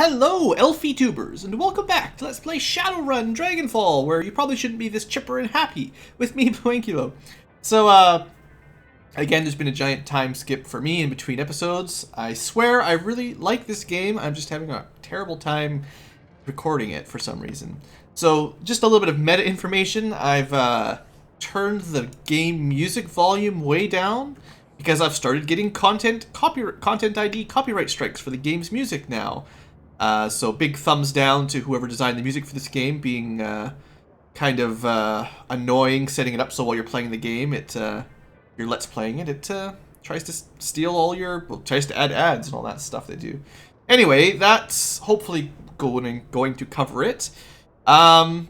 Hello, Elfie Tubers, and welcome back to Let's Play Shadowrun Dragonfall, where you probably shouldn't be this chipper and happy, with me, BlueAnkylo. So, again, there's been a giant time skip for me in between episodes. I swear I really like this game, I'm just having a terrible time recording it for some reason. So, just a little bit of meta information. I've turned the game music volume way down, because I've started getting content ID copyright strikes for the game's music now. So big thumbs down to whoever designed the music for this game, being kind of annoying setting it up so while you're playing the game, you're Let's Playing it, tries to steal all your, well, tries to add ads and all that stuff they do. Anyway, that's hopefully going to cover it. Recap,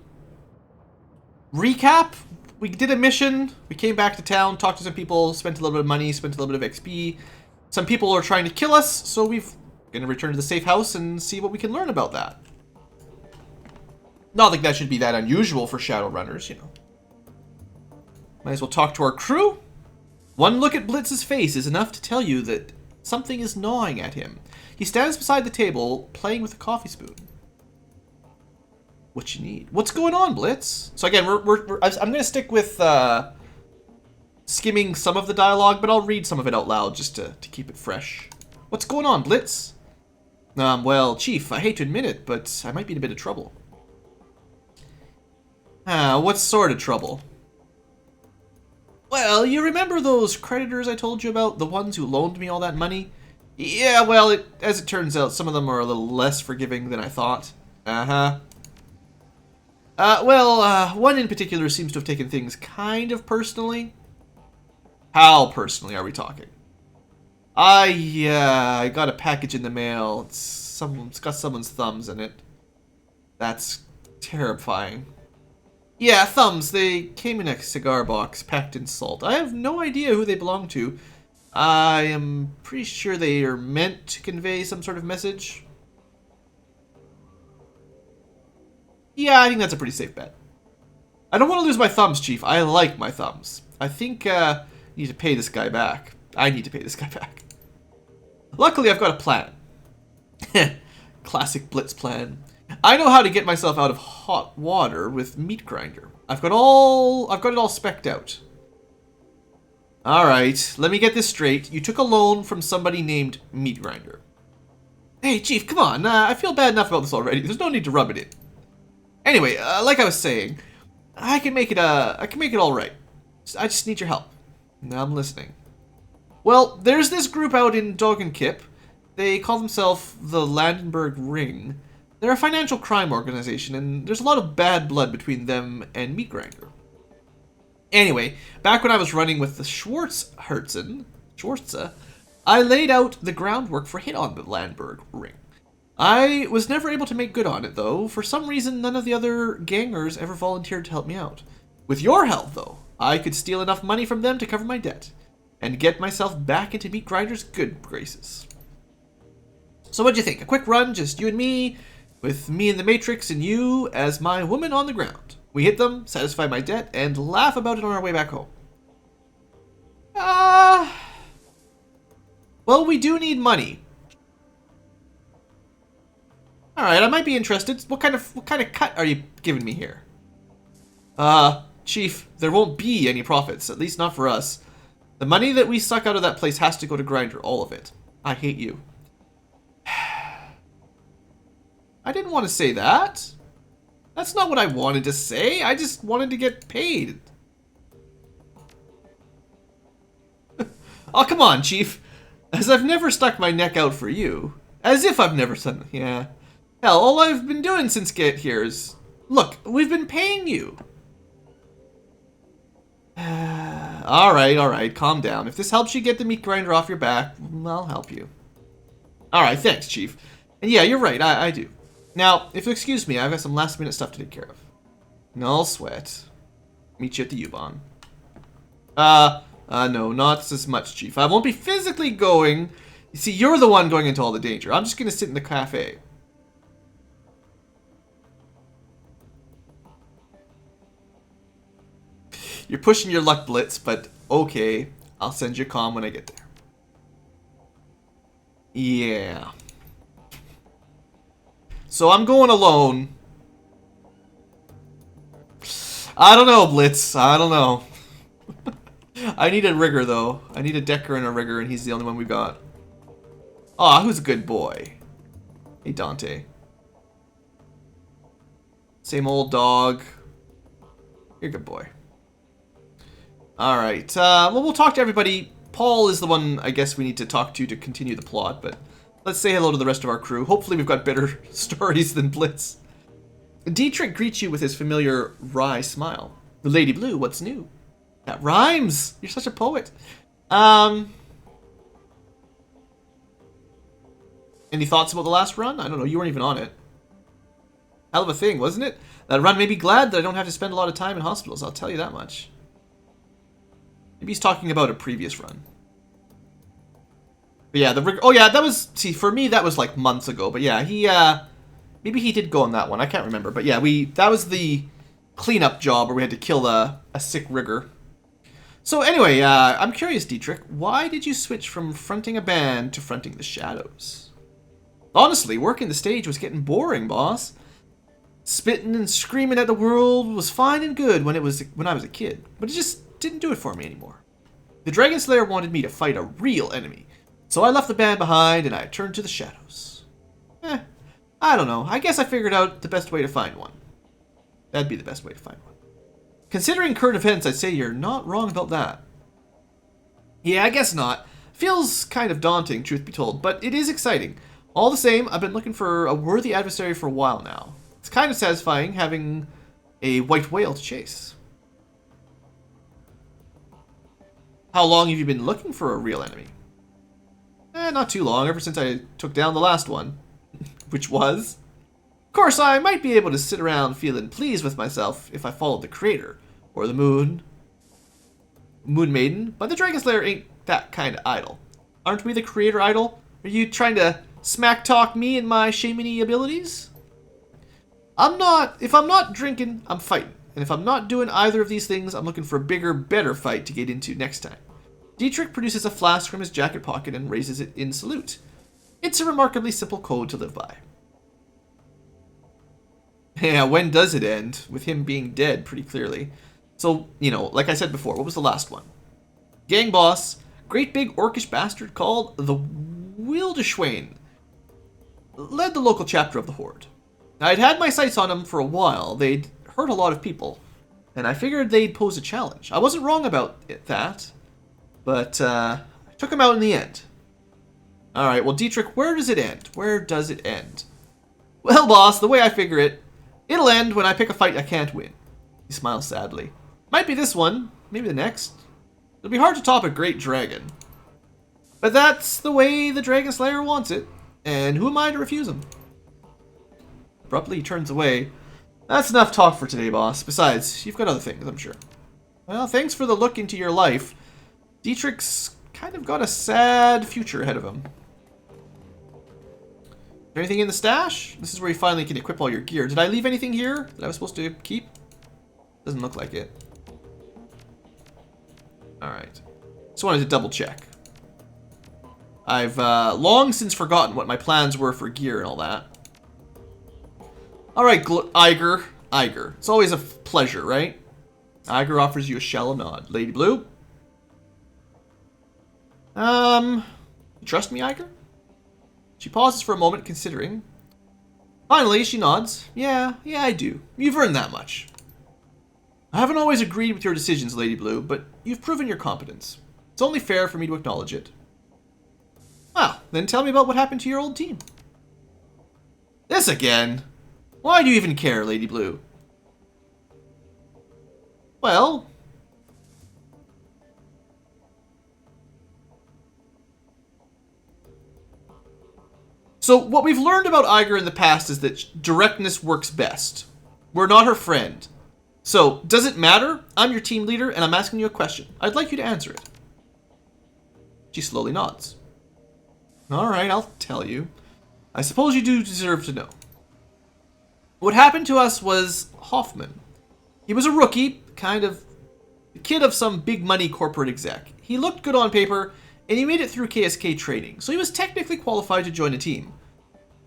we did a mission, we came back to town, talked to some people, spent a little bit of money, spent a little bit of XP. Some people are trying to kill us, so we're going to return to the safe house and see what we can learn about that. Not like that should be that unusual for Shadowrunners, you know. Might as well talk to our crew. One look at Blitz's face is enough to tell you that something is gnawing at him. He stands beside the table, playing with a coffee spoon. What you need? What's going on, Blitz? So again, I'm going to stick with skimming some of the dialogue, but I'll read some of it out loud just to keep it fresh. What's going on, Blitz? Well, Chief, I hate to admit it, but I might be in a bit of trouble. What sort of trouble? Well, you remember those creditors I told you about? The ones who loaned me all that money? Yeah, well, as it turns out, some of them are a little less forgiving than I thought. One in particular seems to have taken things kind of personally. How personally are we talking? I got a package in the mail. It's got someone's thumbs in it. That's terrifying. Yeah, thumbs. They came in a cigar box packed in salt. I have no idea who they belong to. I am pretty sure they are meant to convey some sort of message. Yeah, I think that's a pretty safe bet. I don't want to lose my thumbs, Chief. I like my thumbs. I think you need to pay this guy back. I need to pay this guy back. Luckily, I've got a plan. Classic Blitz plan. I know how to get myself out of hot water with meat grinder. I've got it all specced out. All right, let me get this straight. You took a loan from somebody named Meat Grinder. Hey, Chief, come on. I feel bad enough about this already. There's no need to rub it in. Anyway, like I was saying, I can make it all right. I just need your help. Now I'm listening. Well, there's this group out in Dogenkip. They call themselves the Landenberg Ring. They're a financial crime organization, and there's a lot of bad blood between them and Meat Grinder. Anyway, back when I was running with the Schwartza, I laid out the groundwork for a hit on the Landenberg Ring. I was never able to make good on it, though. For some reason, none of the other gangers ever volunteered to help me out. With your help, though, I could steal enough money from them to cover my debt and get myself back into Meat Grinder's good graces. So what'd you think? A quick run, just you and me, with me in the Matrix and you as my woman on the ground. We hit them, satisfy my debt, and laugh about it on our way back home. Well, we do need money. Alright, I might be interested. What kind of cut are you giving me here? Chief, there won't be any profits, at least not for us. The money that we suck out of that place has to go to Grinder, all of it. I hate you. I didn't want to say that. That's not what I wanted to say. I just wanted to get paid. Oh, come on, Chief. As I've never stuck my neck out for you. As if I've never done, yeah. Hell, all I've been doing since get here is... Look, we've been paying you. Alright, calm down. If this helps you get the Meat Grinder off your back, I'll help you. Alright, thanks, Chief. And yeah, you're right, I do. Now, if you'll excuse me, I've got some last-minute stuff to take care of. No sweat. Meet you at the U-Bahn. No, not as much, Chief. I won't be physically going... You see, you're the one going into all the danger. I'm just gonna sit in the cafe. You're pushing your luck, Blitz, but okay. I'll send you a comm when I get there. Yeah. So I'm going alone. I don't know, Blitz. I don't know. I need a rigger, though. I need a decker and a rigger, and he's the only one we got. Aw, who's a good boy? Hey, Dante. Same old dog. You're a good boy. Alright. Well, we'll talk to everybody. Paul is the one I guess we need to talk to continue the plot, but let's say hello to the rest of our crew. Hopefully we've got better stories than Blitz. Dietrich greets you with his familiar wry smile. The Lady Blue, what's new? That rhymes! You're such a poet. Any thoughts about the last run? I don't know, you weren't even on it. Hell of a thing, wasn't it? That run made me glad that I don't have to spend a lot of time in hospitals, I'll tell you that much. Maybe he's talking about a previous run. But yeah, oh yeah, that was, see, for me that was like months ago, but yeah, he, maybe he did go on that one, I can't remember. But yeah, that was the cleanup job where we had to kill a sick rigger. So anyway, I'm curious, Dietrich, why did you switch from fronting a band to fronting the shadows? Honestly, working the stage was getting boring, boss. Spitting and screaming at the world was fine and good when I was a kid, but it just didn't do it for me anymore. The Dragon Slayer wanted me to fight a real enemy, so I left the band behind and I turned to the shadows. I don't know. I guess I figured out the best way to find one. That'd be the best way to find one. Considering current events, I'd say you're not wrong about that. Yeah, I guess not. Feels kind of daunting, truth be told, but it is exciting. All the same, I've been looking for a worthy adversary for a while now. It's kind of satisfying having a white whale to chase. How long have you been looking for a real enemy? Not too long, ever since I took down the last one. Which was? Of course, I might be able to sit around feeling pleased with myself if I followed the Creator, or the Moon Maiden, but the Dragon Slayer ain't that kind of idol. Aren't we the Creator idol? Are you trying to smack talk me and my shamany abilities? If I'm not drinking, I'm fighting. And if I'm not doing either of these things, I'm looking for a bigger, better fight to get into next time. Dietrich produces a flask from his jacket pocket and raises it in salute. It's a remarkably simple code to live by. Yeah, when does it end? With him being dead, pretty clearly. So, you know, like I said before, what was the last one? Gang boss, great big orcish bastard called the Wildeshwain, led the local chapter of the Horde. I'd had my sights on him for a while. They'd hurt a lot of people, and I figured they'd pose a challenge. I wasn't wrong about that, but I took him out in the end. Alright, well, Dietrich, where does it end? Where does it end? Well, boss, the way I figure it, it'll end when I pick a fight I can't win. He smiles sadly. Might be this one, maybe the next. It'll be hard to top a great dragon. But that's the way the Dragon Slayer wants it, and who am I to refuse him? Abruptly, he turns away. That's enough talk for today, boss. Besides, you've got other things, I'm sure. Well, thanks for the look into your life. Dietrich's kind of got a sad future ahead of him. Is there anything in the stash? This is where you finally can equip all your gear. Did I leave anything here that I was supposed to keep? Doesn't look like it. Alright. Just wanted to double check. I've long since forgotten what my plans were for gear and all that. Alright, Iger. It's always a pleasure, right? Iger offers you a shallow nod. Lady Blue? You trust me, Iger? She pauses for a moment, considering. Finally, she nods. Yeah, I do. You've earned that much. I haven't always agreed with your decisions, Lady Blue, but you've proven your competence. It's only fair for me to acknowledge it. Well, then tell me about what happened to your old team. This again? Why do you even care, Lady Blue? Well... So, what we've learned about Iger in the past is that directness works best. We're not her friend. So, does it matter? I'm your team leader, and I'm asking you a question. I'd like you to answer it. She slowly nods. Alright, I'll tell you. I suppose you do deserve to know. What happened to us was Hoffman. He was a rookie, kind of the kid of some big money corporate exec. He looked good on paper, and he made it through KSK training, so he was technically qualified to join a team.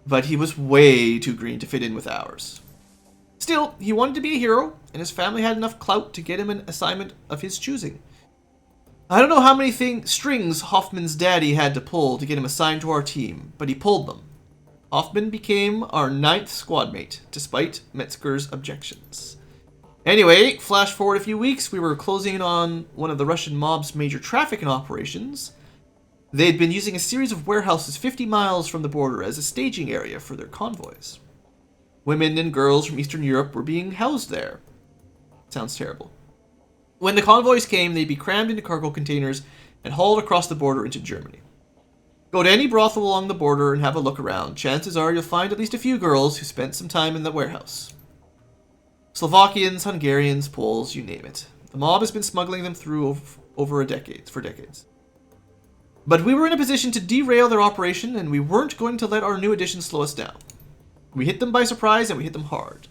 but he was way too green to fit in with ours. Still, he wanted to be a hero, and his family had enough clout to get him an assignment of his choosing. I don't know how many strings Hoffman's daddy had to pull to get him assigned to our team, but he pulled them. Hoffman became our 9th squad mate, despite Metzger's objections. Anyway, flash forward a few weeks, we were closing in on one of the Russian mob's major trafficking operations. They had been using a series of warehouses 50 miles from the border as a staging area for their convoys. Women and girls from Eastern Europe were being housed there. Sounds terrible. When the convoys came, they'd be crammed into cargo containers and hauled across the border into Germany. Go to any brothel along the border and have a look around. Chances are you'll find at least a few girls who spent some time in the warehouse. Slovakians, Hungarians, Poles, you name it. The mob has been smuggling them through for decades. But we were in a position to derail their operation, and we weren't going to let our new addition slow us down. We hit them by surprise, and we hit them hard.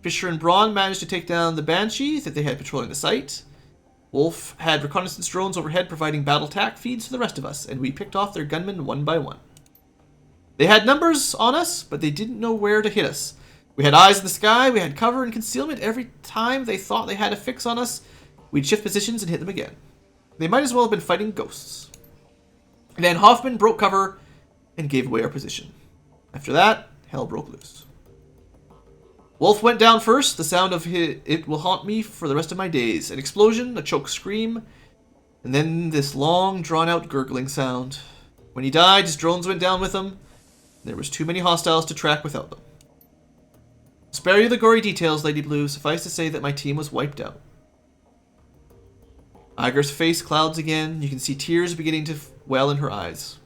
Fisher and Braun managed to take down the Banshee that they had patrolling the site. Wolf had reconnaissance drones overhead providing battle tac feeds to the rest of us, and we picked off their gunmen one by one. They had numbers on us, but they didn't know where to hit us. We had eyes in the sky, we had cover and concealment. Every time they thought they had a fix on us, we'd shift positions and hit them again. They might as well have been fighting ghosts. Then Hoffman broke cover and gave away our position. After that, hell broke loose. Wolf went down first. The sound of it will haunt me for the rest of my days. An explosion, a choked scream, and then this long, drawn-out gurgling sound. When he died, his drones went down with him. There was too many hostiles to track without them. Spare you the gory details, Lady Blue. Suffice to say that my team was wiped out. Iger's face clouds again. You can see tears beginning to well in her eyes.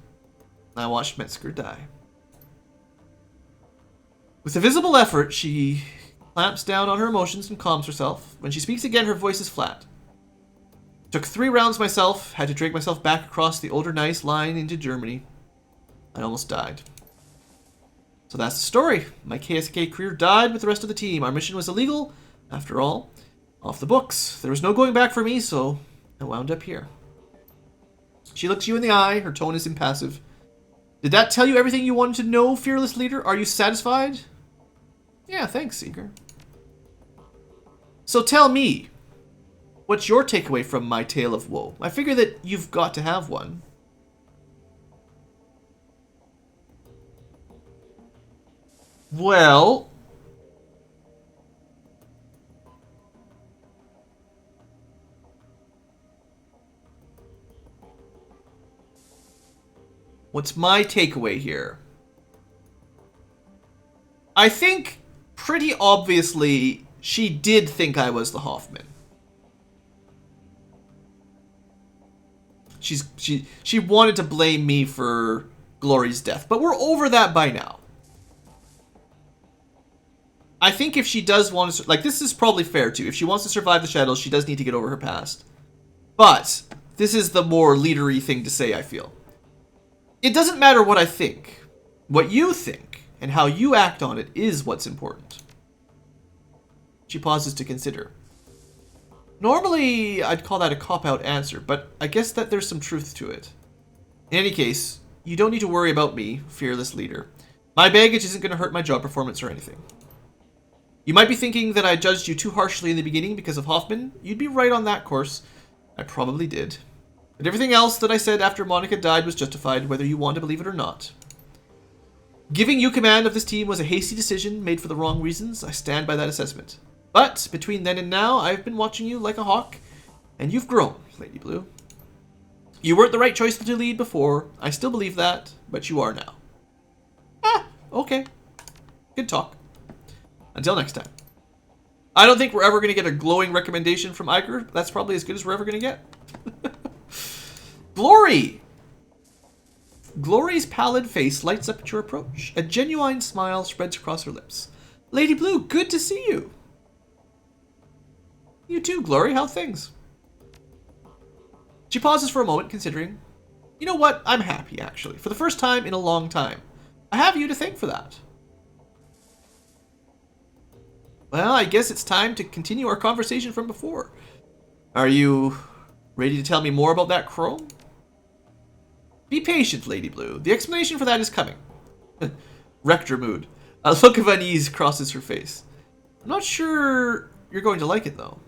I watched Metzger die. With a visible effort, she clamps down on her emotions and calms herself. When she speaks again, her voice is flat. Took 3 rounds myself, had to drag myself back across the Oder-Neisse line into Germany. I almost died. So that's the story. My KSK career died with the rest of the team. Our mission was illegal, after all. Off the books. There was no going back for me, so I wound up here. She looks you in the eye. Her tone is impassive. Did that tell you everything you wanted to know, fearless leader? Are you satisfied? Yeah, thanks, Seeker. So tell me, what's your takeaway from my tale of woe? I figure that you've got to have one. Well, what's my takeaway here? I think, pretty obviously, she did think I was the Hoffman. She wanted to blame me for Glory's death, but we're over that by now. I think if she does want to... Like, this is probably fair, too. If she wants to survive the shadows, she does need to get over her past. But this is the more leadery thing to say, I feel. It doesn't matter what I think. What you think and how you act on it is what's important. She pauses to consider. Normally, I'd call that a cop-out answer, but I guess that there's some truth to it. In any case, you don't need to worry about me, fearless leader. My baggage isn't going to hurt my job performance or anything. You might be thinking that I judged you too harshly in the beginning because of Hoffman. You'd be right on that course. I probably did. But everything else that I said after Monica died was justified, whether you want to believe it or not. Giving you command of this team was a hasty decision made for the wrong reasons. I stand by that assessment. But between then and now, I've been watching you like a hawk, and you've grown, Lady Blue. You weren't the right choice to lead before. I still believe that, but you are now. Ah, okay. Good talk. Until next time. I don't think we're ever going to get a glowing recommendation from Iker. That's probably as good as we're ever going to get. Glory! Glory's pallid face lights up at your approach. A genuine smile spreads across her lips. Lady Blue, good to see you. You too, Glory. How things? She pauses for a moment, considering. You know what? I'm happy, actually. For the first time in a long time. I have you to thank for that. Well, I guess it's time to continue our conversation from before. Are you ready to tell me more about that chrome? Be patient, Lady Blue. The explanation for that is coming. Rector mood. A look of unease crosses her face. I'm not sure you're going to like it, though.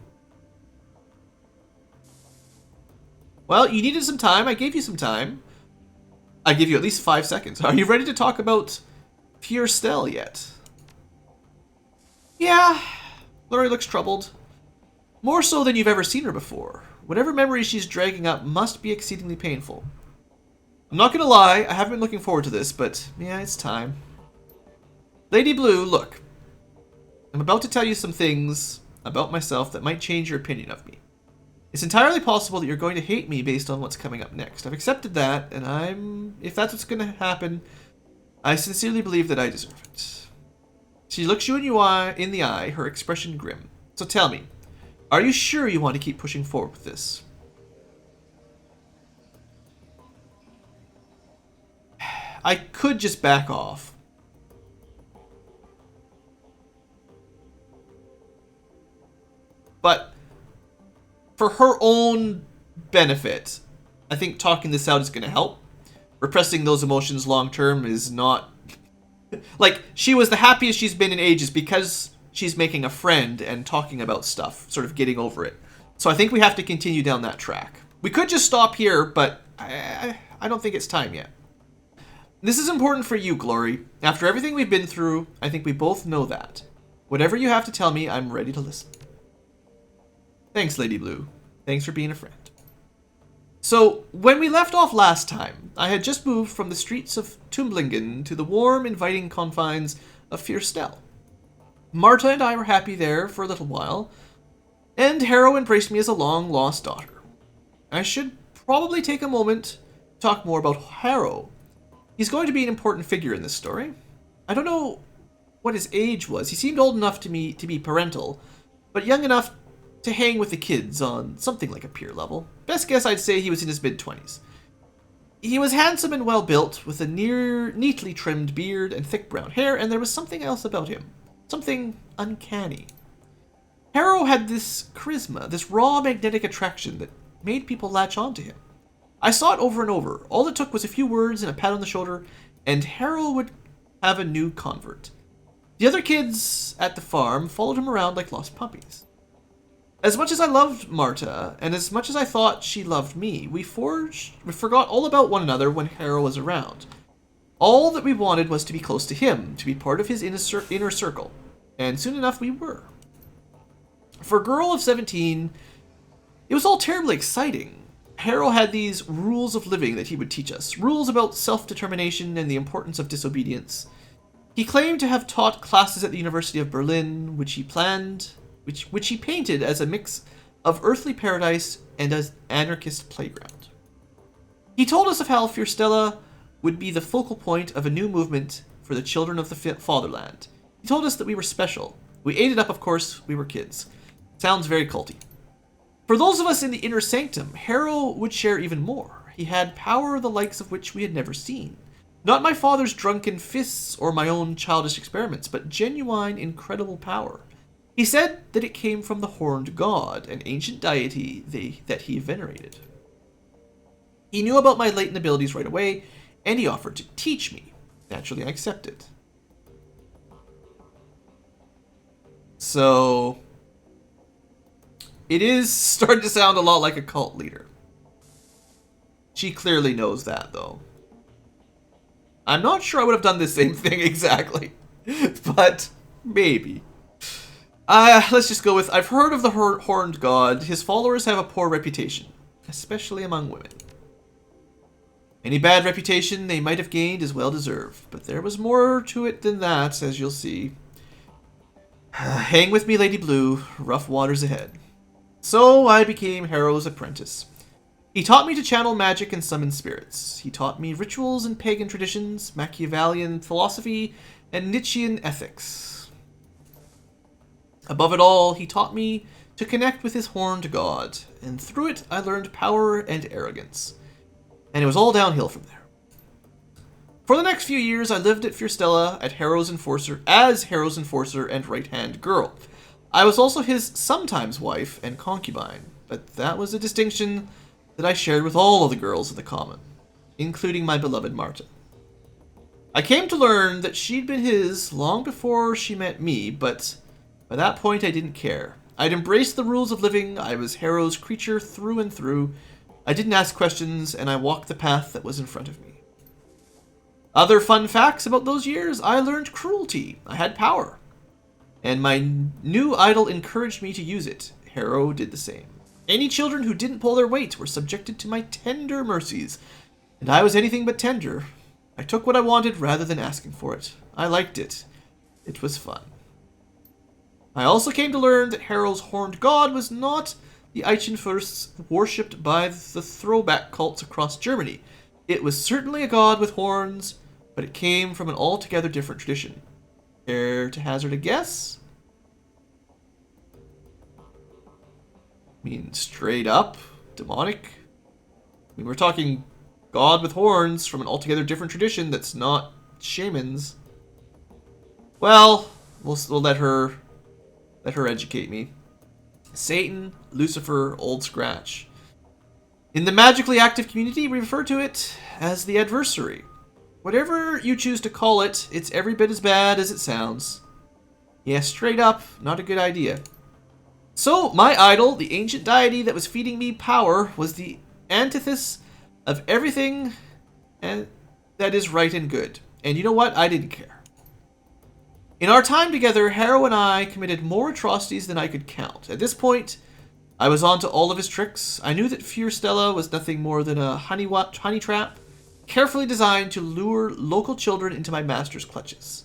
Well, you needed some time. I gave you some time. I give you at least 5 seconds. Are you ready to talk about Fierstelle yet? Yeah. Lori looks troubled. More so than you've ever seen her before. Whatever memory she's dragging up must be exceedingly painful. I'm not gonna lie, I haven't been looking forward to this, but yeah, it's time. Lady Blue, look. I'm about to tell you some things about myself that might change your opinion of me. It's entirely possible that you're going to hate me based on what's coming up next. I've accepted that, and if that's what's going to happen, I sincerely believe that I deserve it. She looks you in the eye, her expression grim. So tell me, are you sure you want to keep pushing forward with this? I could just back off. But for her own benefit, I think talking this out is going to help. Repressing those emotions long term is not... Like, she was the happiest she's been in ages because she's making a friend and talking about stuff, sort of getting over it. So I think we have to continue down that track. We could just stop here, but I don't think it's time yet. This is important for you, Glory. After everything we've been through, I think we both know that. Whatever you have to tell me, I'm ready to listen. Thanks, Lady Blue. Thanks for being a friend. So, when we left off last time, I had just moved from the streets of Tumblingen to the warm, inviting confines of Fierstelle. Marta and I were happy there for a little while, and Harrow embraced me as a long-lost daughter. I should probably take a moment to talk more about Harrow. He's going to be an important figure in this story. I don't know what his age was. He seemed old enough to me to be parental, but young enough to hang with the kids on something like a peer level. Best guess, I'd say he was in his mid-20s. He was handsome and well-built, with a neatly trimmed beard and thick brown hair, and there was something else about him. Something uncanny. Harrow had this charisma, this raw magnetic attraction that made people latch onto him. I saw it over and over. All it took was a few words and a pat on the shoulder, and Harrow would have a new convert. The other kids at the farm followed him around like lost puppies. As much as I loved Marta, and as much as I thought she loved me, we forgot all about one another when Harrow was around. All that we wanted was to be close to him, to be part of his inner circle, and soon enough we were. For a girl of 17, it was all terribly exciting. Harrow had these rules of living that he would teach us, rules about self-determination and the importance of disobedience. He claimed to have taught classes at the University of Berlin, which he painted as a mix of earthly paradise and an anarchist playground. He told us of how Fierstelle would be the focal point of a new movement for the children of the fatherland. He told us that we were special. We ate it up, of course, we were kids. Sounds very culty. For those of us in the inner sanctum, Harrow would share even more. He had power the likes of which we had never seen. Not my father's drunken fists or my own childish experiments, but genuine, incredible power. He said that it came from the Horned God, an ancient deity that he venerated. He knew about my latent abilities right away, and he offered to teach me. Naturally, I accepted. So, it is starting to sound a lot like a cult leader. She clearly knows that, though. I'm not sure I would have done the same thing exactly, but maybe. Let's just go with, I've heard of the Horned God. His followers have a poor reputation, especially among women. Any bad reputation they might have gained is well deserved, but there was more to it than that, as you'll see. Hang with me, Lady Blue. Rough waters ahead. So I became Harrow's apprentice. He taught me to channel magic and summon spirits. He taught me rituals and pagan traditions, Machiavellian philosophy, and Nietzschean ethics. Above it all, he taught me to connect with his Horned God, and through it I learned power and arrogance. And it was all downhill from there. For the next few years, I lived at Fierstelle as Harrow's enforcer and right-hand girl. I was also his sometimes wife and concubine, but that was a distinction that I shared with all of the girls of the common, including my beloved Marta. I came to learn that she'd been his long before she met me, but by that point I didn't care. I'd embraced the rules of living, I was Harrow's creature through and through. I didn't ask questions, and I walked the path that was in front of me. Other fun facts about those years: I learned cruelty, I had power, and my new idol encouraged me to use it. Harrow did the same. Any children who didn't pull their weight were subjected to my tender mercies, and I was anything but tender. I took what I wanted rather than asking for it. I liked it. It was fun. I also came to learn that Harrow's horned god was not the Eichenfürsts worshipped by the throwback cults across Germany. It was certainly a god with horns, but it came from an altogether different tradition. Care to hazard a guess? I mean, straight up demonic? I mean, we're talking god with horns from an altogether different tradition that's not shamans. Well, we'll let her educate me. Satan, Lucifer, Old Scratch. In the magically active community, we refer to it as the adversary. Whatever you choose to call it, it's every bit as bad as it sounds. Yeah, straight up, not a good idea. So, my idol, the ancient deity that was feeding me power, was the antithesis of everything and that is right and good. And you know what? I didn't care. In our time together, Harrow and I committed more atrocities than I could count. At this point, I was on to all of his tricks. I knew that Fürstella was nothing more than a honey trap, carefully designed to lure local children into my master's clutches.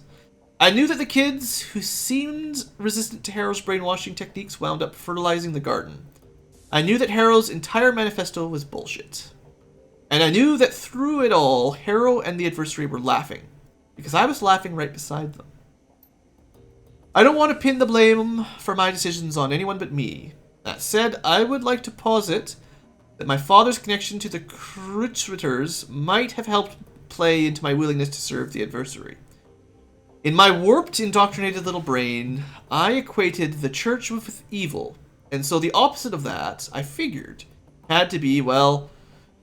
I knew that the kids who seemed resistant to Harrow's brainwashing techniques wound up fertilizing the garden. I knew that Harrow's entire manifesto was bullshit. And I knew that through it all, Harrow and the adversary were laughing, because I was laughing right beside them. I don't want to pin the blame for my decisions on anyone but me. That said, I would like to posit that my father's connection to the Kreuzritters might have helped play into my willingness to serve the adversary. In my warped, indoctrinated little brain, I equated the church with evil, and so the opposite of that, I figured, had to be, well,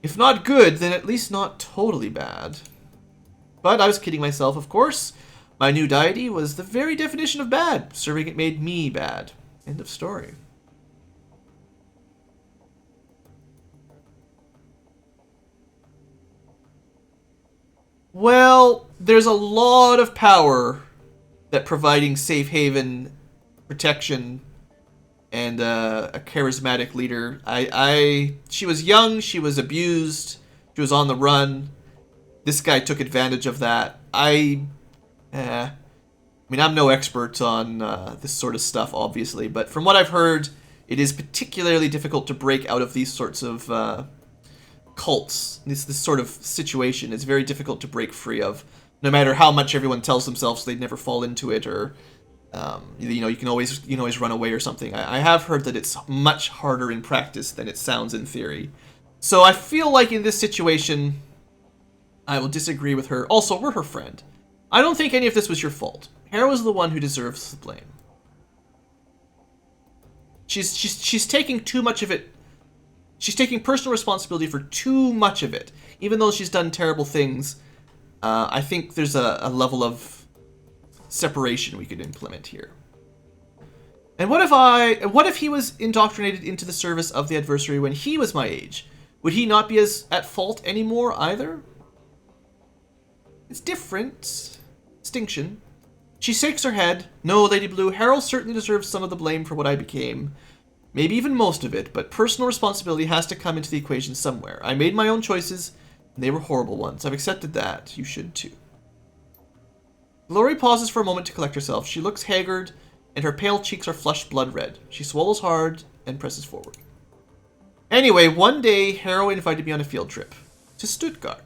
if not good, then at least not totally bad. But I was kidding myself, of course. My new deity was the very definition of bad. Serving it made me bad. End of story. Well, there's a lot of power that providing safe haven, protection, and a charismatic leader. She was young, she was abused, she was on the run. This guy took advantage of that. I mean, I'm no expert on this sort of stuff, obviously, but from what I've heard, it is particularly difficult to break out of these sorts of cults. This sort of situation is very difficult to break free of, no matter how much everyone tells themselves they'd never fall into it, or you can always run away or something. I have heard that it's much harder in practice than it sounds in theory. So I feel like in this situation, I will disagree with her. Also, we're her friend. I don't think any of this was your fault. Harrow is the one who deserves the blame. She's taking too much of it. She's taking personal responsibility for too much of it. Even though she's done terrible things, I think there's a level of separation we could implement here. And what if he was indoctrinated into the service of the adversary when he was my age? Would he not be as at fault anymore either? It's different. Distinction. She shakes her head. No, Lady Blue, Harrow certainly deserves some of the blame for what I became. Maybe even most of it, but personal responsibility has to come into the equation somewhere. I made my own choices, and they were horrible ones. I've accepted that. You should too. Glory pauses for a moment to collect herself. She looks haggard, and her pale cheeks are flushed blood red. She swallows hard and presses forward. Anyway, one day, Harrow invited me on a field trip to Stuttgart.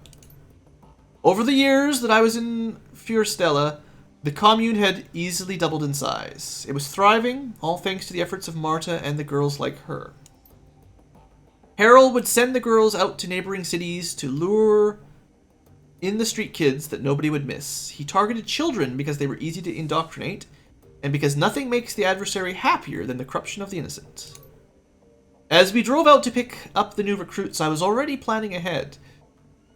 Over the years that I was in Fürstella, the commune had easily doubled in size. It was thriving, all thanks to the efforts of Marta and the girls like her. Harrow would send the girls out to neighboring cities to lure in the street kids that nobody would miss. He targeted children because they were easy to indoctrinate, and because nothing makes the adversary happier than the corruption of the innocent. As we drove out to pick up the new recruits, I was already planning ahead.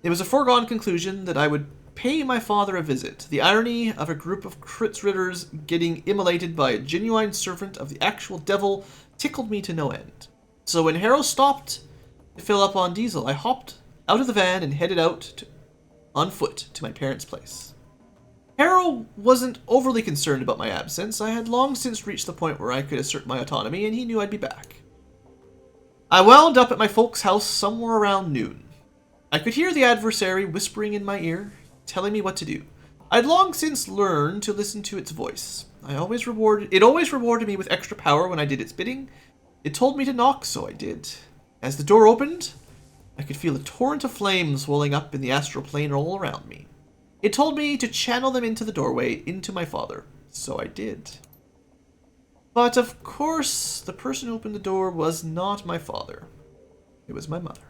It was a foregone conclusion that I would pay my father a visit. The irony of a group of Kritzritters getting immolated by a genuine servant of the actual devil tickled me to no end. So when Harrow stopped to fill up on diesel, I hopped out of the van and headed on foot to my parents' place. Harrow wasn't overly concerned about my absence. I had long since reached the point where I could assert my autonomy, and he knew I'd be back. I wound up at my folks' house somewhere around noon. I could hear the adversary whispering in my ear, telling me what to do. I'd long since learned to listen to its voice. It always rewarded me with extra power when I did its bidding. It told me to knock, so I did. As the door opened, I could feel a torrent of flames welling up in the astral plane all around me. It told me to channel them into the doorway, into my father, so I did. But of course, the person who opened the door was not my father. It was my mother.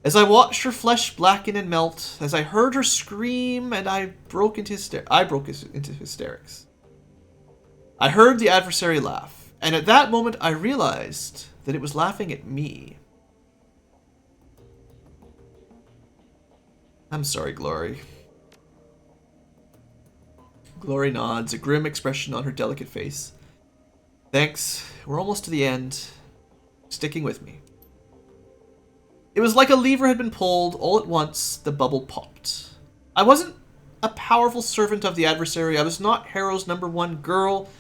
As I watched her flesh blacken and melt, as I heard her scream, and I broke into hysterics. I heard the adversary laugh, and at that moment I realized that it was laughing at me. I'm sorry, Glory. Glory nods, a grim expression on her delicate face. Thanks. We're almost to the end. Sticking with me. It was like a lever had been pulled. All at once, the bubble popped. I wasn't a powerful servant of the adversary. I was not Harrow's #1 girl.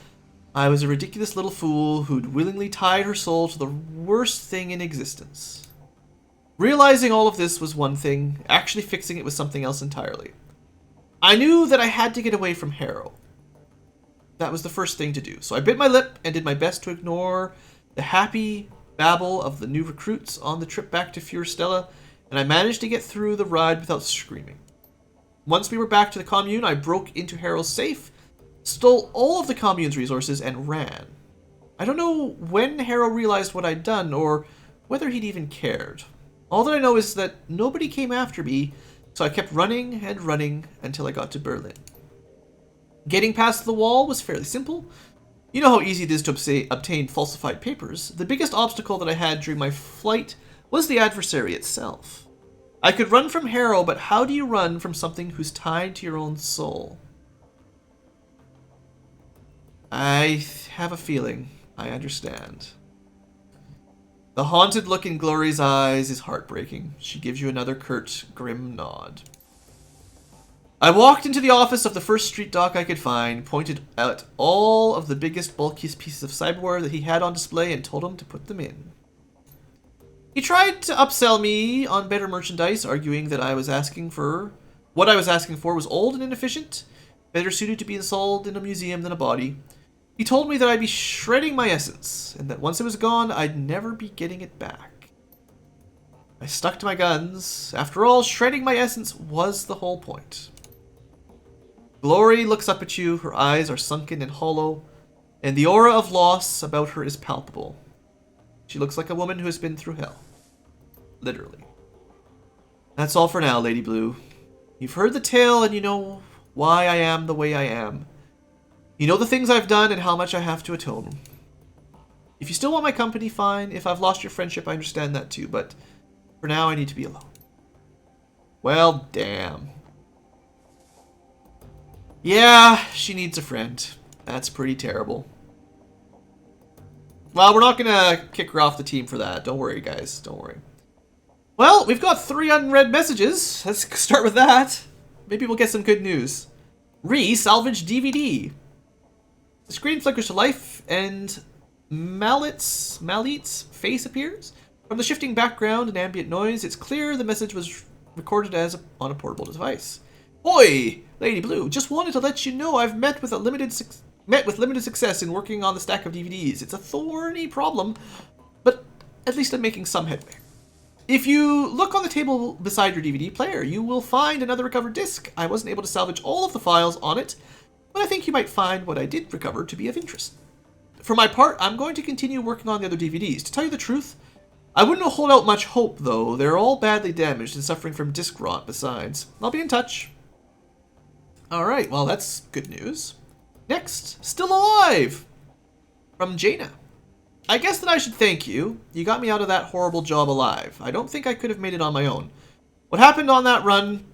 I was a ridiculous little fool who'd willingly tied her soul to the worst thing in existence. Realizing all of this was one thing, actually fixing it was something else entirely. I knew that I had to get away from Harrow. That was the first thing to do, so I bit my lip and did my best to ignore the happy babble of the new recruits on the trip back to Furstella, and I managed to get through the ride without screaming. Once we were back to the commune, I broke into Harrow's safe, stole all of the commune's resources, and ran. I don't know when Harrow realized what I'd done, or whether he'd even cared. All that I know is that nobody came after me, so I kept running and running until I got to Berlin. Getting past the wall was fairly simple. You know how easy it is to obtain falsified papers. The biggest obstacle that I had during my flight was the adversary itself. I could run from Harrow, but how do you run from something who's tied to your own soul? I have a feeling I understand. The haunted look in Glory's eyes is heartbreaking. She gives you another curt, grim nod. I walked into the office of the first street doc I could find, pointed out all of the biggest, bulkiest pieces of cyberware that he had on display, and told him to put them in. He tried to upsell me on better merchandise, arguing that what I was asking for was old and inefficient, better suited to be installed in a museum than a body. He told me that I'd be shredding my essence, and that once it was gone, I'd never be getting it back. I stuck to my guns. After all, shredding my essence was the whole point. Glory looks up at you, her eyes are sunken and hollow, and the aura of loss about her is palpable. She looks like a woman who has been through hell. Literally. That's all for now, Lady Blue. You've heard the tale, and you know why I am the way I am. You know the things I've done and how much I have to atone. If you still want my company, fine. If I've lost your friendship, I understand that too, but for now I need to be alone. Well, damn. Yeah, she needs a friend. That's pretty terrible. Well, we're not gonna kick her off the team for that. Don't worry, guys. Don't worry. Well, we've got 3 unread messages. Let's start with that. Maybe we'll get some good news. Salvaged DVD. The screen flickers to life, and Malit's face appears. From the shifting background and ambient noise, it's clear the message was recorded on a portable device. Oi, Lady Blue, just wanted to let you know I've met with limited success in working on the stack of DVDs. It's a thorny problem, but at least I'm making some headway. If you look on the table beside your DVD player, you will find another recovered disc. I wasn't able to salvage all of the files on it, but I think you might find what I did recover to be of interest. For my part, I'm going to continue working on the other DVDs. To tell you the truth, I wouldn't hold out much hope, though. They're all badly damaged and suffering from disc rot besides. I'll be in touch. Alright, well, that's good news. Next, still alive! From Jaina. I guess that I should thank you. You got me out of that horrible job alive. I don't think I could have made it on my own. What happened on that run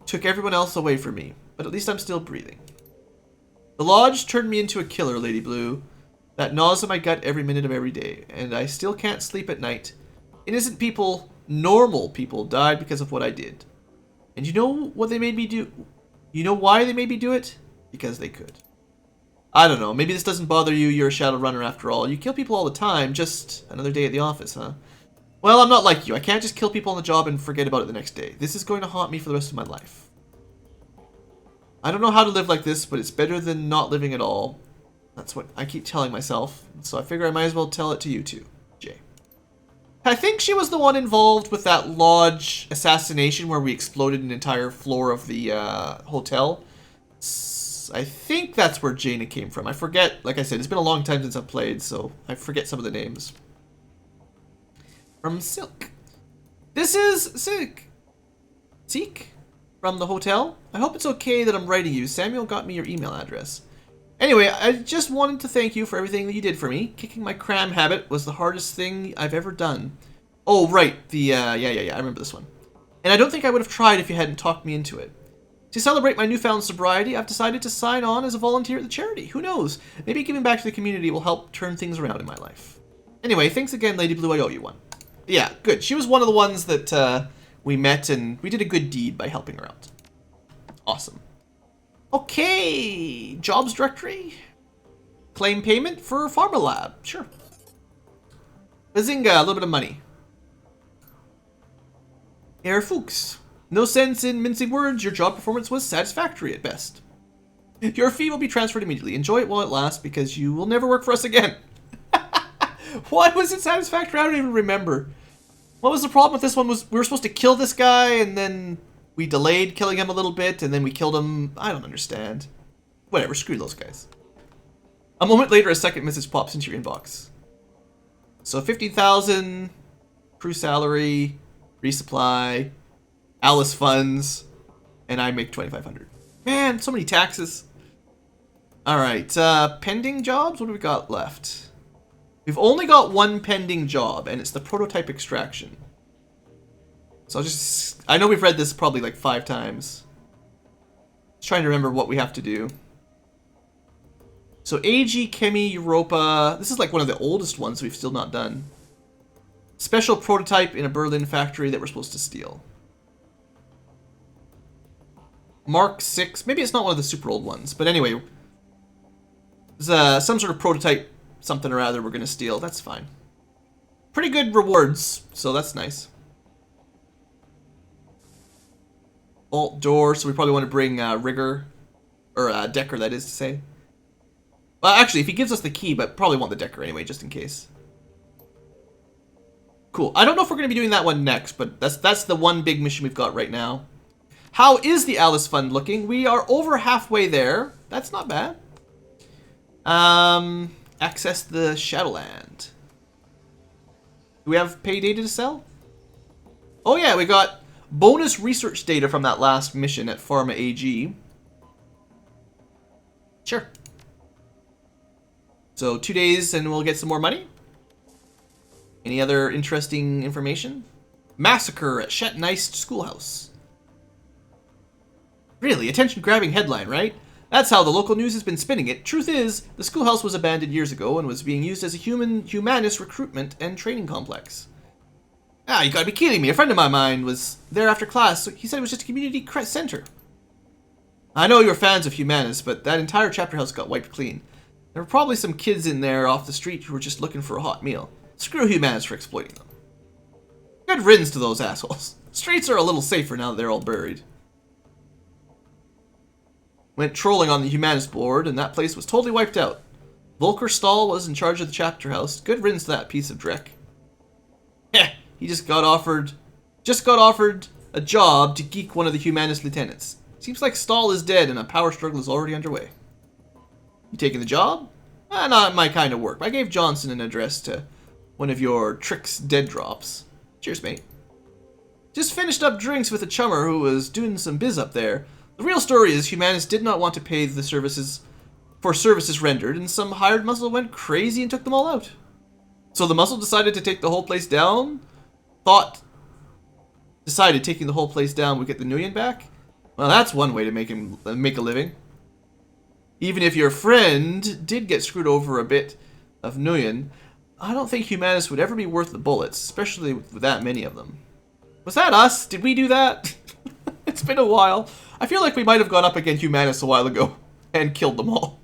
took everyone else away from me, but at least I'm still breathing. The Lodge turned me into a killer, Lady Blue. That gnaws at my gut every minute of every day, and I still can't sleep at night. Innocent people, normal people, died because of what I did. And you know what they made me do? You know why they made me do it? Because they could. I don't know, maybe this doesn't bother you, you're a Shadowrunner after all. You kill people all the time, just another day at the office, huh? Well, I'm not like you. I can't just kill people on the job and forget about it the next day. This is going to haunt me for the rest of my life. I don't know how to live like this, but it's better than not living at all. That's what I keep telling myself, so I figure I might as well tell it to you too, Jay. I think she was the one involved with that Lodge assassination where we exploded an entire floor of the hotel. I think that's where Jaina came from. I forget, like I said, it's been a long time since I've played, so I forget some of the names. From Silk. This is Seek from the hotel. I hope it's okay that I'm writing you. Samuel got me your email address. Anyway, I just wanted to thank you for everything that you did for me. Kicking my cram habit was the hardest thing I've ever done. Oh, right. Yeah, I remember this one. And I don't think I would have tried if you hadn't talked me into it. To celebrate my newfound sobriety, I've decided to sign on as a volunteer at the charity. Who knows? Maybe giving back to the community will help turn things around in my life. Anyway, thanks again, Lady Blue. I owe you one. Yeah, good. She was one of the ones that we met, and we did a good deed by helping her out. Awesome. Okay, jobs directory. Claim payment for Pharma Lab. Sure. Bazinga, a little bit of money. Herr Fuchs. No sense in mincing words. Your job performance was satisfactory at best. Your fee will be transferred immediately. Enjoy it while it lasts because you will never work for us again. Why was it satisfactory? I don't even remember. What was the problem with this one? Was we were supposed to kill this guy and then we delayed killing him a little bit, and then we killed him. I don't understand. Whatever, screw those guys. A moment later, a second message pops into your inbox. So 15,000, crew salary, resupply, Alice funds, and I make 2,500. Man, so many taxes. All right, pending jobs. What do we got left? We've only got one pending job, and it's the prototype extraction. So I know we've read this probably like 5 times. Just trying to remember what we have to do. So AG, Chemi, Europa. This is like one of the oldest ones we've still not done. Special prototype in a Berlin factory that we're supposed to steal. Mark 6. Maybe it's not one of the super old ones. But anyway. There's some sort of prototype something or other we're going to steal. That's fine. Pretty good rewards. So that's nice. Vault door, so we probably want to bring Rigger, or Decker, that is to say. Well, actually, if he gives us the key, but probably want the Decker anyway, just in case. Cool. I don't know if we're going to be doing that one next, but that's the one big mission we've got right now. How is the Alice Fund looking? We are over halfway there. That's not bad. Access the Shadowland. Do we have pay data to sell? Oh yeah, we got bonus research data from that last mission at Pharma AG. Sure. So 2 days and we'll get some more money. Any other interesting information? Massacre at Shatneist Schoolhouse. Really, attention-grabbing headline, right? That's how the local news has been spinning it. Truth is, the schoolhouse was abandoned years ago and was being used as a humanist recruitment and training complex. Ah, you gotta be kidding me. A friend of mine was there after class, so he said it was just a community center. I know you're fans of Humanus, but that entire chapter house got wiped clean. There were probably some kids in there off the street who were just looking for a hot meal. Screw Humanus for exploiting them. Good riddance to those assholes. Streets are a little safer now that they're all buried. Went trolling on the Humanus board, and that place was totally wiped out. Volker Stahl was in charge of the chapter house. Good riddance to that piece of dreck. Heh, he just got offered a job to geek one of the Humanus lieutenants. Seems like Stahl is dead and a power struggle is already underway. You taking the job? Not my kind of work. I gave Johnson an address to one of your Tricks dead drops. Cheers, mate. Just finished up drinks with a chummer who was doing some biz up there. The real story is Humanus did not want to pay the services rendered, and some hired muscle went crazy and took them all out. So the muscle decided to take the whole place down. Decided taking the whole place down would get the Nuyen back. Well, that's one way to make a living. Even if your friend did get screwed over a bit of Nguyen, I don't think Humanus would ever be worth the bullets, especially with that many of them. Was that us? Did we do that? It's been a while. I feel like we might have gone up against Humanus a while ago and killed them all.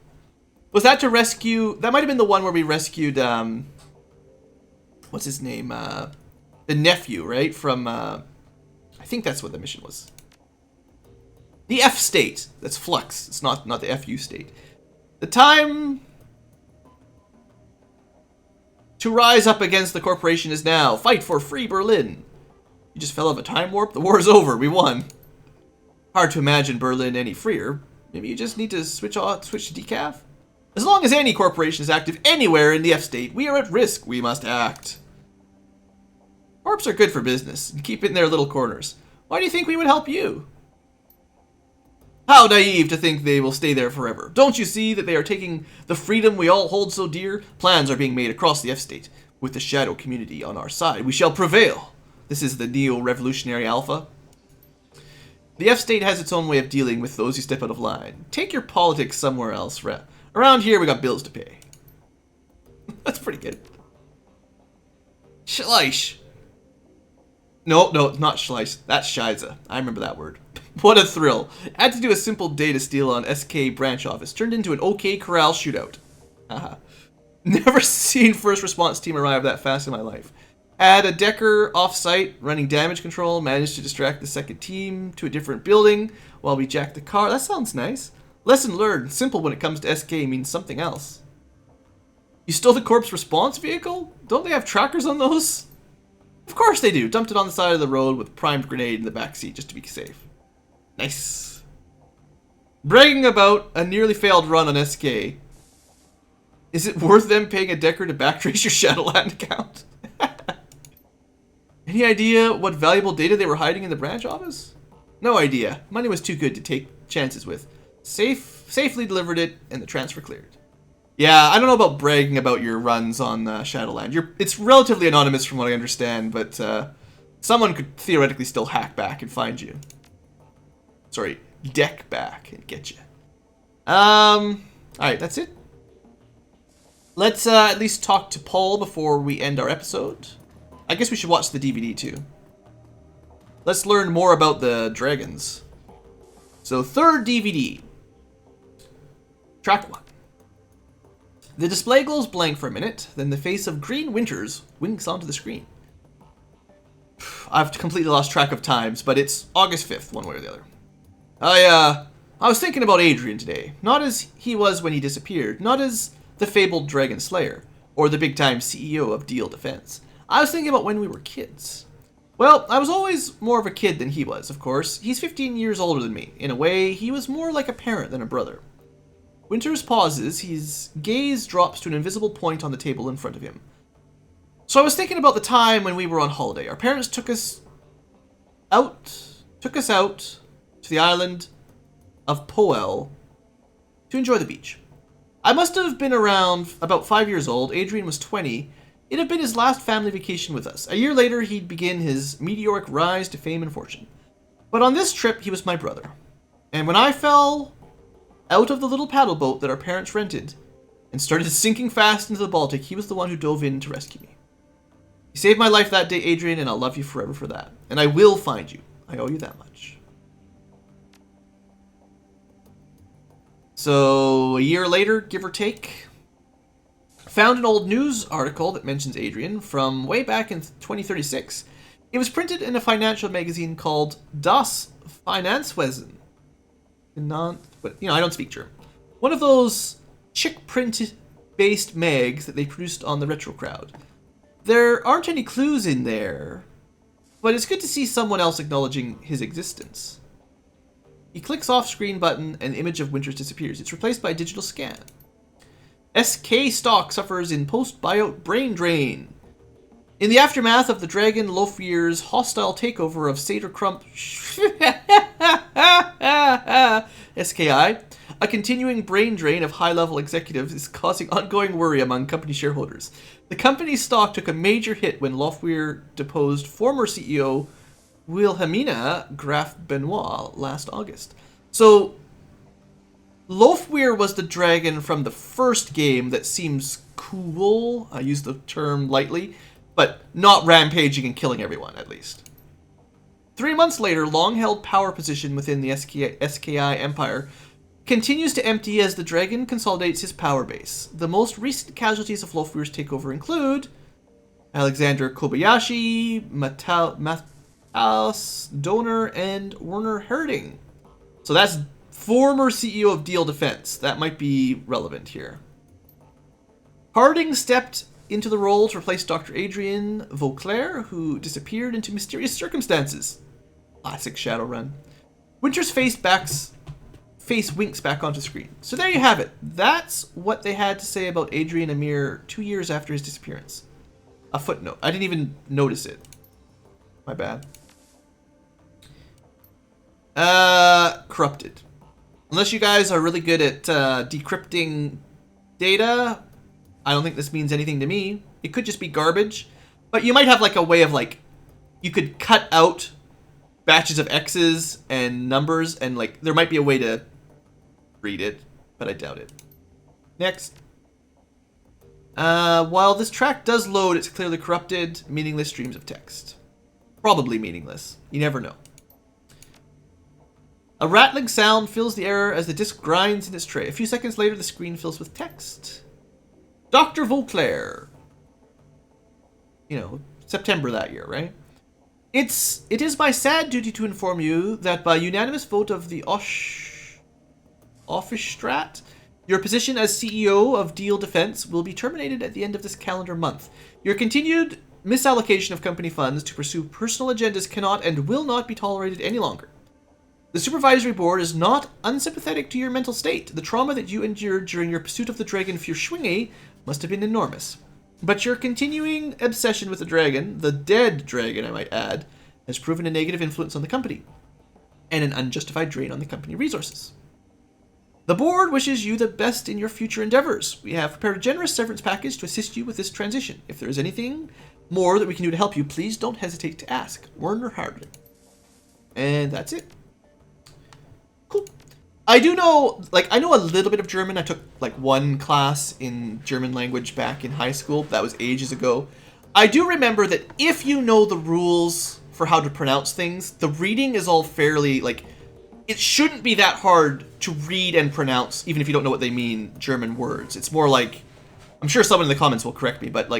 Was that to rescue... That might have been the one where we rescued... what's his name? The nephew, right? From... I think that's what the mission was. The F state. That's Flux. It's not the FU state. The time to rise up against the corporation is now. Fight for free Berlin. You just fell off a time warp? The war is over. We won. Hard to imagine Berlin any freer. Maybe you just need to switch to decaf? As long as any corporation is active anywhere in the F state, we are at risk. We must act. Corps are good for business and keep it in their little corners. Why do you think we would help you? How naive to think they will stay there forever. Don't you see that they are taking the freedom we all hold so dear? Plans are being made across the F-State. With the Shadow community on our side, we shall prevail. This is the Neo-Revolutionary Alpha. The F-State has its own way of dealing with those who step out of line. Take your politics somewhere else. Around here, we got bills to pay. That's pretty good. Schleich. No, not Schleich. That's Shiza. I remember that word. What a thrill. Had to do a simple data steal on SK branch office. Turned into an OK Corral shootout. Haha. Never seen first response team arrive that fast in my life. Had a Decker off-site running damage control. Managed to distract the second team to a different building while we jacked the car. That sounds nice. Lesson learned. Simple when it comes to SK means something else. You stole the corpse response vehicle? Don't they have trackers on those? Of course they do. Dumped it on the side of the road with a primed grenade in the back seat just to be safe. Nice. Bragging about a nearly failed run on SK. Is it worth them paying a Decker to backtrace your Shadowland account? Any idea what valuable data they were hiding in the branch office? No idea. Money was too good to take chances with. Safely delivered it, and the transfer cleared. Yeah, I don't know about bragging about your runs on Shadowland. It's relatively anonymous from what I understand, but someone could theoretically still hack back and find you. Sorry, deck back and get you. Alright, that's it. Let's at least talk to Paul before we end our episode. I guess we should watch the DVD too. Let's learn more about the dragons. So, third DVD. Track 1. The display glows blank for a minute, then the face of Green Winters winks onto the screen. I've completely lost track of times, but it's August 5th, one way or the other. I was thinking about Audran today. Not as he was when he disappeared, not as the fabled Dragon Slayer, or the big-time CEO of Deal Defense. I was thinking about when we were kids. Well, I was always more of a kid than he was, of course. He's 15 years older than me. In a way, he was more like a parent than a brother. Winters pauses, his gaze drops to an invisible point on the table in front of him. So I was thinking about the time when we were on holiday. Our parents took us out to the island of Poel to enjoy the beach. I must have been around about 5 years old. Audran was 20. It had been his last family vacation with us. A year later, he'd begin his meteoric rise to fame and fortune. But on this trip, he was my brother. And when I fell out of the little paddle boat that our parents rented and started sinking fast into the Baltic, he was the one who dove in to rescue me. You saved my life that day, Audran, and I'll love you forever for that. And I will find you. I owe you that much. So, a year later, give or take, found an old news article that mentions Audran from way back in 2036. It was printed in a financial magazine called Das Finanzwesen. I don't speak German. One of those chick print-based mags that they produced on the Retro Crowd. There aren't any clues in there, but it's good to see someone else acknowledging his existence. He clicks off-screen button and the image of Winters disappears. It's replaced by a digital scan. SK stock suffers in post-buyout brain drain. In the aftermath of the Dragon Lofier's hostile takeover of Seder Crump SKI, a continuing brain drain of high-level executives is causing ongoing worry among company shareholders. The company's stock took a major hit when Lofier deposed former CEO Wilhelmina Graf Benoit last August. So, Lofweir was the dragon from the first game that seems cool. I use the term lightly, but not rampaging and killing everyone, at least. 3 months later, long-held power position within the SKI Empire continues to empty as the dragon consolidates his power base. The most recent casualties of Lofweir's takeover include Alexander Kobayashi, Matthias Donor, and Werner Herding. So that's former CEO of Deal Defense. That might be relevant here. Harding stepped into the role to replace Dr. Adrian Vauclair, who disappeared into mysterious circumstances. Classic Shadowrun. Winter's face winks back onto screen. So there you have it. That's what they had to say about Adrian a mere 2 years after his disappearance. A footnote. I didn't even notice it. My bad. Corrupted. Unless you guys are really good at decrypting data, I don't think this means anything to me. It could just be garbage. But you might have like a way of like, you could cut out batches of X's and numbers, and like there might be a way to read it, but I doubt it. Next. While this track does load, it's clearly corrupted, meaningless streams of text. Probably meaningless. You never know. A rattling sound fills the air as the disc grinds in its tray. A few seconds later, the screen fills with text. Dr. Vauclair. You know, September that year, right? It is my sad duty to inform you that by unanimous vote of the Officestrat, your position as CEO of Deal Defense will be terminated at the end of this calendar month. Your continued misallocation of company funds to pursue personal agendas cannot and will not be tolerated any longer. The Supervisory Board is not unsympathetic to your mental state. The trauma that you endured during your pursuit of the dragon Fürschwinge must have been enormous. But your continuing obsession with the dragon, the dead dragon I might add, has proven a negative influence on the company, and an unjustified drain on the company resources. The board wishes you the best in your future endeavors. We have prepared a generous severance package to assist you with this transition. If there is anything more that we can do to help you, please don't hesitate to ask. Werner Harding. And that's it. Cool. I do know, I know a little bit of German. I took, one class in German language back in high school. That was ages ago. I do remember that if you know the rules for how to pronounce things, the reading is all fairly, it shouldn't be that hard to read and pronounce, even if you don't know what they mean, German words. It's more like, I'm sure someone in the comments will correct me, but,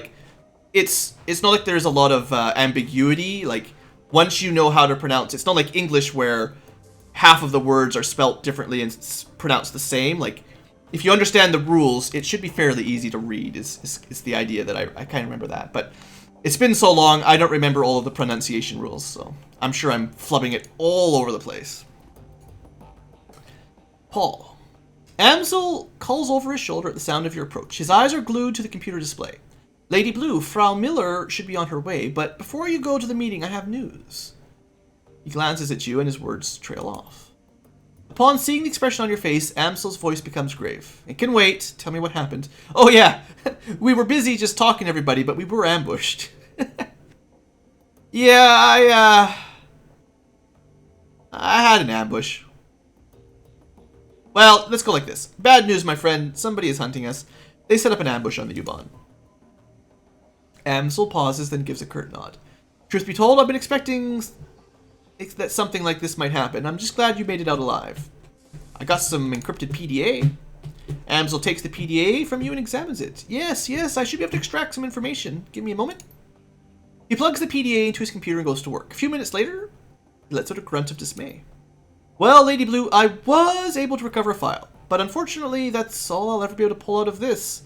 it's not like there's a lot of ambiguity. Once you know how to pronounce, it's not like English where half of the words are spelt differently and pronounced the same. If you understand the rules, it should be fairly easy to read, is the idea that I kind of remember that. But it's been so long, I don't remember all of the pronunciation rules, so I'm sure I'm flubbing it all over the place. Paul. Amsel calls over his shoulder at the sound of your approach. His eyes are glued to the computer display. Lady Blue, Frau Miller should be on her way, but before you go to the meeting, I have news. He glances at you and his words trail off. Upon seeing the expression on your face, Amsel's voice becomes grave. It can wait. Tell me what happened. Oh yeah, we were busy just talking to everybody, but we were ambushed. Yeah, I had an ambush. Well, let's go like this. Bad news, my friend. Somebody is hunting us. They set up an ambush on the U-Bahn. Amsel pauses, then gives a curt nod. Truth be told, I've been expecting that something like this might happen. I'm just glad you made it out alive. I got some encrypted PDA. Amsel takes the PDA from you and examines it. Yes, I should be able to extract some information. Give me a moment. He plugs the PDA into his computer and goes to work. A few minutes later, he lets out a grunt of dismay. Well, Lady Blue, I was able to recover a file, but unfortunately, that's all I'll ever be able to pull out of this.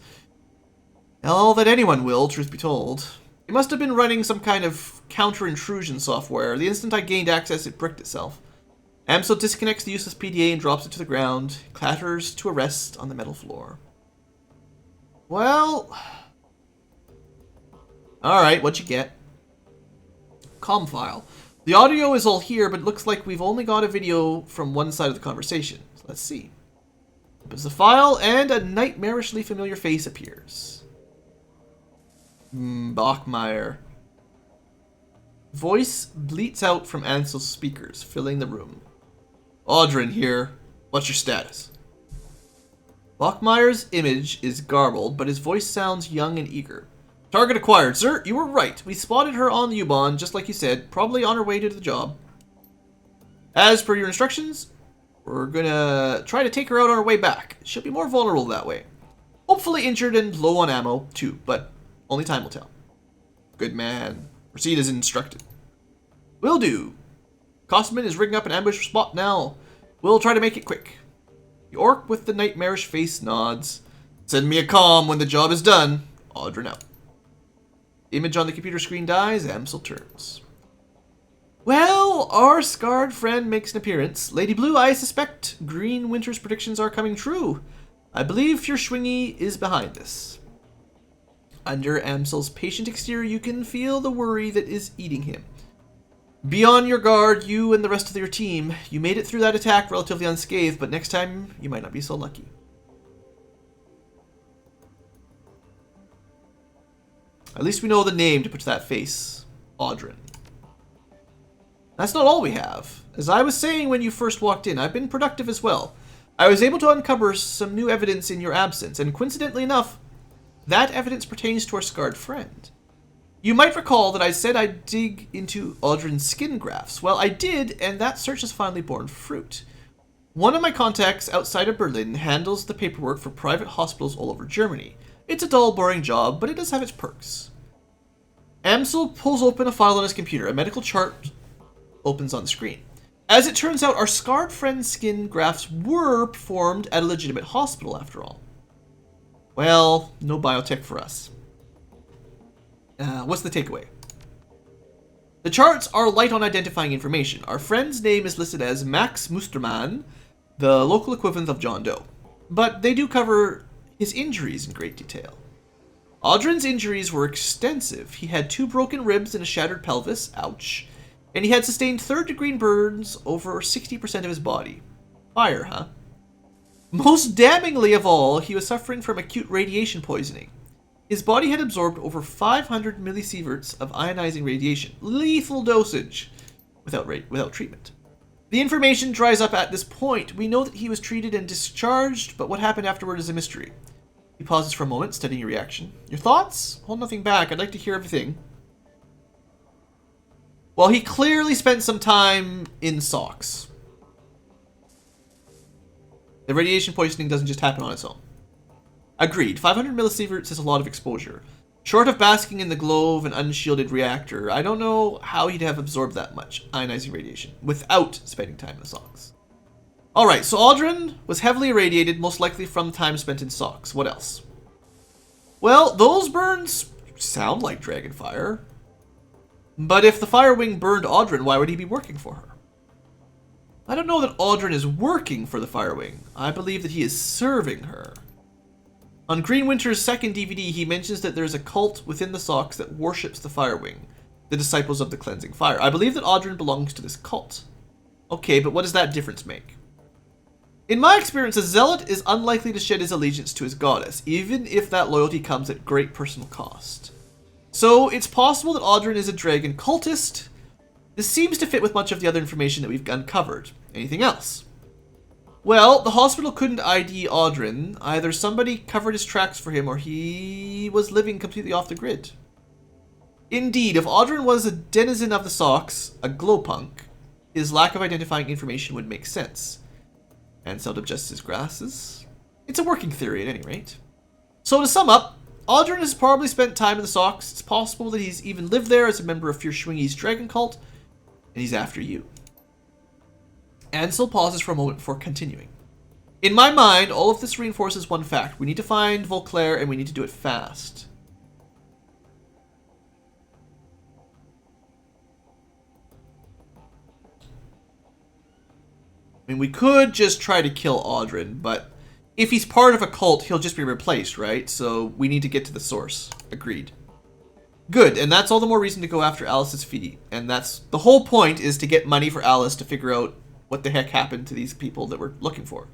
All that anyone will, truth be told. It must have been running some kind of counter-intrusion software. The instant I gained access, it bricked itself. Amsel disconnects the useless PDA and drops it to the ground, clatters to a rest on the metal floor. Well... Alright, what'd you get? Com file. The audio is all here, but it looks like we've only got a video from one side of the conversation. So let's see. Opens the file, and a nightmarishly familiar face appears. Bachmeyer. Voice bleats out from Ansel's speakers, filling the room. Audran here. What's your status? Bachmeyer's image is garbled, but his voice sounds young and eager. Target acquired, sir. You were right. We spotted her on the U-Bahn, just like you said, probably on her way to the job. As per your instructions, we're gonna try to take her out on her way back. She'll be more vulnerable that way. Hopefully injured and low on ammo, too, but only time will tell. Good man. Proceed as instructed. Will do. Costman is rigging up an ambush spot now. We'll try to make it quick. The orc with the nightmarish face nods. Send me a comm when the job is done. Audran out. Image on the computer screen dies. Amsel turns. Well, our scarred friend makes an appearance. Lady Blue, I suspect Green Winter's predictions are coming true. I believe Fürschwingi is behind this. Under Amsel's patient exterior, you can feel the worry that is eating him. Be on your guard, you and the rest of your team. You made it through that attack relatively unscathed, but next time you might not be so lucky. At least we know the name to put to that face. Audran. That's not all we have. As I was saying when you first walked in, I've been productive as well. I was able to uncover some new evidence in your absence, and coincidentally enough, that evidence pertains to our scarred friend. You might recall that I said I'd dig into Audran's skin grafts. Well, I did, and that search has finally borne fruit. One of my contacts outside of Berlin handles the paperwork for private hospitals all over Germany. It's a dull, boring job, but it does have its perks. Amsel pulls open a file on his computer. A medical chart opens on the screen. As it turns out, our scarred friend's skin grafts were performed at a legitimate hospital, after all. Well, no biotech for us. What's the takeaway? The charts are light on identifying information. Our friend's name is listed as Max Mustermann, the local equivalent of John Doe. But they do cover his injuries in great detail. Audran's injuries were extensive. He had 2 broken ribs and a shattered pelvis, ouch, and he had sustained third-degree burns over 60% of his body. Fire, huh? Most damningly of all, he was suffering from acute radiation poisoning. His body had absorbed over 500 millisieverts of ionizing radiation, lethal dosage, without treatment. The information dries up at this point. We know that he was treated and discharged, but what happened afterward is a mystery. He pauses for a moment, studying your reaction. Your thoughts? Hold nothing back. I'd like to hear everything. Well, he clearly spent some time in socks. The radiation poisoning doesn't just happen on its own. Agreed. 500 millisieverts is a lot of exposure. Short of basking in the glow of an unshielded reactor, I don't know how he'd have absorbed that much ionizing radiation without spending time in the socks. Alright, so Audran was heavily irradiated, most likely from time spent in socks. What else? Well, those burns sound like dragon fire. But if the Fire Wing burned Audran, why would he be working for her? I don't know that Audran is working for the Fire Wing. I believe that he is serving her. On Green Winter's second DVD, he mentions that there's a cult within the socks that worships the Fire Wing, the Disciples of the Cleansing Fire. I believe that Audran belongs to this cult. Okay, but what does that difference make? In my experience, a zealot is unlikely to shed his allegiance to his goddess, even if that loyalty comes at great personal cost. So it's possible that Audran is a dragon cultist. This seems to fit with much of the other information that we've uncovered. Anything else? Well, the hospital couldn't ID Audran. Either somebody covered his tracks for him or he was living completely off the grid. Indeed, if Audran was a denizen of the socks, a glowpunk, his lack of identifying information would make sense. And so adjusts his glasses. It's a working theory at any rate. So to sum up, Audran has probably spent time in the socks. It's possible that he's even lived there as a member of Fürschwingi's dragon cult, and he's after you. Ansel pauses for a moment before continuing. In my mind, all of this reinforces one fact. We need to find Vauclair, and we need to do it fast. I mean, we could just try to kill Audran, but if he's part of a cult, he'll just be replaced, right? So we need to get to the source. Agreed. Good, and that's all the more reason to go after Alice's fee. And that's the whole point, is to get money for Alice to figure out what the heck happened to these people that we're looking for.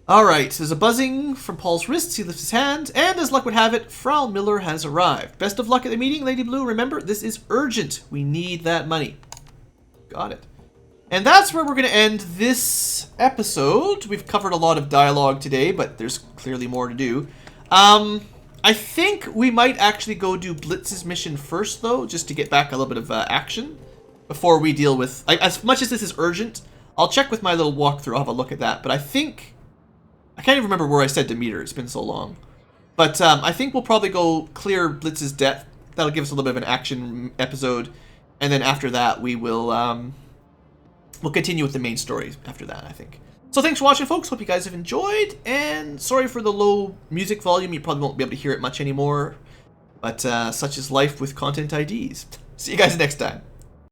Alright, there's a buzzing from Paul's wrists. He lifts his hand, and as luck would have it, Frau Miller has arrived. Best of luck at the meeting, Lady Blue. Remember, this is urgent. We need that money. Got it. And that's where we're going to end this episode. We've covered a lot of dialogue today, but there's clearly more to do. I think we might actually go do Blitz's mission first, though, just to get back a little bit of action before we deal with... as much as this is urgent, I'll check with my little walkthrough. I'll have a look at that. But I think... I can't even remember where I said to meet her. It's been so long. But I think we'll probably go clear Blitz's death. That'll give us a little bit of an action episode. And then after that, we will... we'll continue with the main story after that, I think. So thanks for watching, folks. Hope you guys have enjoyed. And sorry for the low music volume. You probably won't be able to hear it much anymore. But such is life with content IDs. See you guys next time.